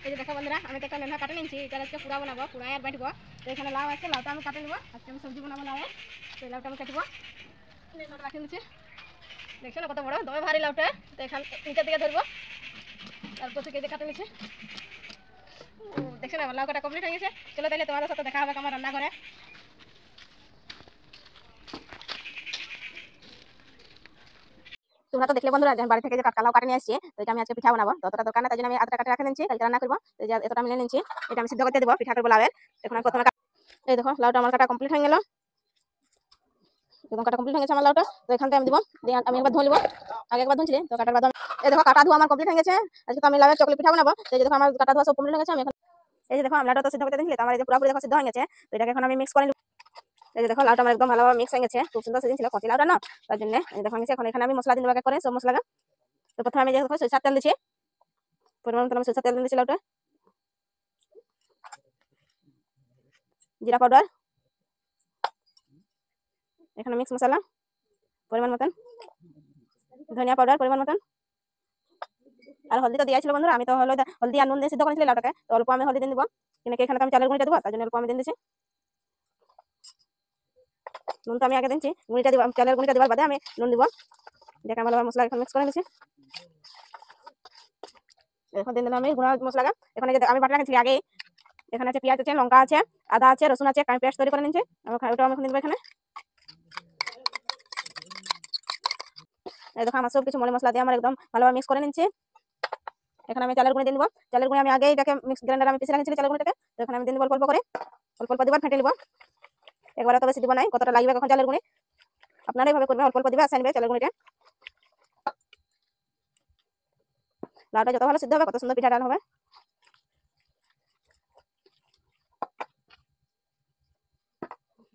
এই যে দেখো বন্ধুরা, আমি তো একটা নেনহা কাটে নিয়েছি। এটা আজকে পুরা বানাবো, পুরাই আর বাটবো। তো এখানে লাউ আছে, লাউটা আমি কাটে নেবো। আজকে আমি সবজি বানাবো লাউয়ে। তো লাউটা আমি কাটবো, লাউটা রাখে নিচ্ছি। দেখছো না কত বড়, দমে ভারী লাউটা। তো এখান নিচের দিকে ধরবো, তারপর থেকে কাটে নিচ্ছি। দেখছো না লাউ কাটা কমপ্লিট হয়ে গেছে। চলো তাহলে তোমাদের সাথে দেখা হবে আমার রান্নাঘরে। তোমরা তো দেখলে বন্ধুরা যে বাড়ি থেকে যে কাঁচা লাউ কাটে নিয়ে আসছি। তো এটা আমি আজকে পিঠা বানাবো। তো অতটা দরকার না, তাই জন্য আমি আধটা কাটে রাখে নিচ্ছি, কালকে রান্না করবো। তো যে এতটা আমি নিয়ে নিচ্ছি, এটা আমি সিদ্ধ করতে দেবো, পিঠা করবো লাউয়ের। এখন আমি প্রথমে এই দেখো লাউটা আমার কাটা কমপ্লিট হয়ে গেল। একদম কাটা কমপ্লিট হয়ে গেছে আমার লাউটা। তো এখান থেকে আমি দিব, আমি একবার ধুয়ে নিবো। আগে একবার ধুয়েছিলি তো কাটার বাদ এই দেখো কাটা ধোয়া আমার কমপ্লিট হয়ে গেছে। আজকে তো আমি লাউয়ের চকলেট পিঠা বানাবো। তো এই যে দেখো আমার কাটা ধোয়া সব কমপ্লিট হয়ে গেছে। আমি এখন এই যে দেখো আমি লাউটা তো সিদ্ধ করতে দিয়েছিলি, তো আমার এই যে পুরোপুরি দেখো সিদ্ধ হয়ে গেছে। তো এটাকে এখন আমি মিক্স করে নিব। এই যে দেখো লাউটা আমার একদম ভালোভাবে মিক্স হয়ে গেছে। খুব সুন্দর সেদিন ছিল কচি লাউটা না, তার জন্য এই দেখো এখন এখানে আমি মশলা দিন দেবো করে সব মশলা। তো প্রথমে আমি যে দেখো সরিষার তেল দিচ্ছি, পরিমাণ মতো আমি সরিষার তেল দিচ্ছি লাউটা, জিরা পাউডার, এখানে মিক্স মশলা পরিমাণ মতন, ধনিয়া পাউডার পরিমাণ মতন, আর হলদি তো দিয়েছিল বন্ধুরা। আমি তো হলদি আর নুন দিয়ে সিদ্ধ করেছিলাম লাউটাকে। তো অল্প আমি হলদি দিন দেবো, কিন্তু এখানে আমি চালের গুঁড়িটা দেবো, তার জন্য অল্প আমি দিন দিচ্ছি। নুন তো আমি আগে দিচ্ছি, গুঁড়িটা দিব, চালের গুঁড়িটা দেওয়ার বাদে আমি নুন দিব। দেখে ভালোভাবে মশলা এখন মিক্স করে নিচ্ছি। এখন দিন দিলাম আমি গুঁড়া মশলা। এখানে যে আমি বাটা রাখছি আগে, এখানে আছে পেঁয়াজ আছে, লঙ্কা আছে, আদা আছে, রসুন আছে, আমি পেস্ট তৈরি করে নিচ্ছি। ওটা আমি এখন দিব এখানে। এই দেখো আমার সব কিছু মশলা দিয়ে আমার একদম ভালোভাবে মিক্স করে নিচ্ছি। এখানে আমি চালের গুঁড়ি দিয়ে দিব। চালের গুঁড়ি আমি আগে এটাকে মিক্স গ্রাইন্ডার আমি পিষে রেখেছিলাম চালের গুঁড়িটাকে। তো এখানে আমি দিয়ে দিব অল্প অল্প করে, অল্প অল্প দিবার ফেটে নিব। একবারে তো বেশি দিব নাই, কতটা লাগবে কখন চালের গুঁড়ি আপনারা এইভাবে করবেন, অল্প অল্প দিবে আসা নিবে চালের গুঁড়িটা। লাউটা যত ভালো সিদ্ধ হবে কত সুন্দর পিঠা ডাল হবে।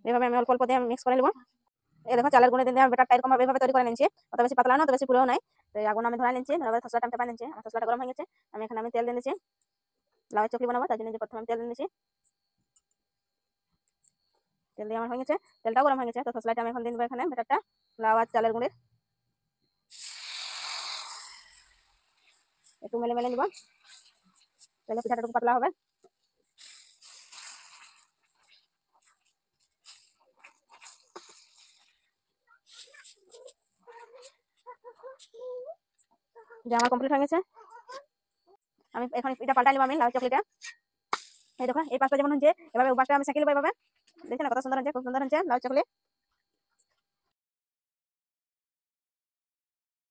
এইভাবে আমি অল্প অল্প দিয়ে মিক্স করে নেব। এই দেখো চালের গুঁড়ি দিয়ে আমি ব্যাটারটা এরকম ভাবে এইভাবে তৈরি করে নিচ্ছি। অত বেশি পাতলা না, অত বেশি পুরোও নাই। তো আগুন আমি ধরে নিচ্ছি, ধরে তসলাটা আমি চাপা নিচ্ছি। আমার তসলাটা গরম হয়ে গেছে, আমি এখানে তেল দিয়ে নিচ্ছি। লাউয়ের চকলি বানাবো, তার জন্য যে প্রথমে আমি তেল দিয়ে নিচ্ছি। তেল দিয়ে আমার হয়ে গেছে, তেলটাও গরম হয়ে গেছে। তো তসলাটা আমি এখন দিয়ে দেবো এখানে ব্যাটারটা, লাউ আর চালের গুঁড়ি একটু মেলে মেলে নিব, তাহলে পিঠাটা একটু পাতলা হবে। যে আমার কমপ্লিট হয়ে গেছে, আমি এখন এটা পাল্টা নিব আমি লাউ চকলিটা। এই দেখো এই পাশটা যেমন হচ্ছে এভাবে পাশটা আমি সেঁকে নেবো এভাবে। দেখছেন কত সুন্দর হচ্ছে, খুব সুন্দর হচ্ছে লাউ চকলি।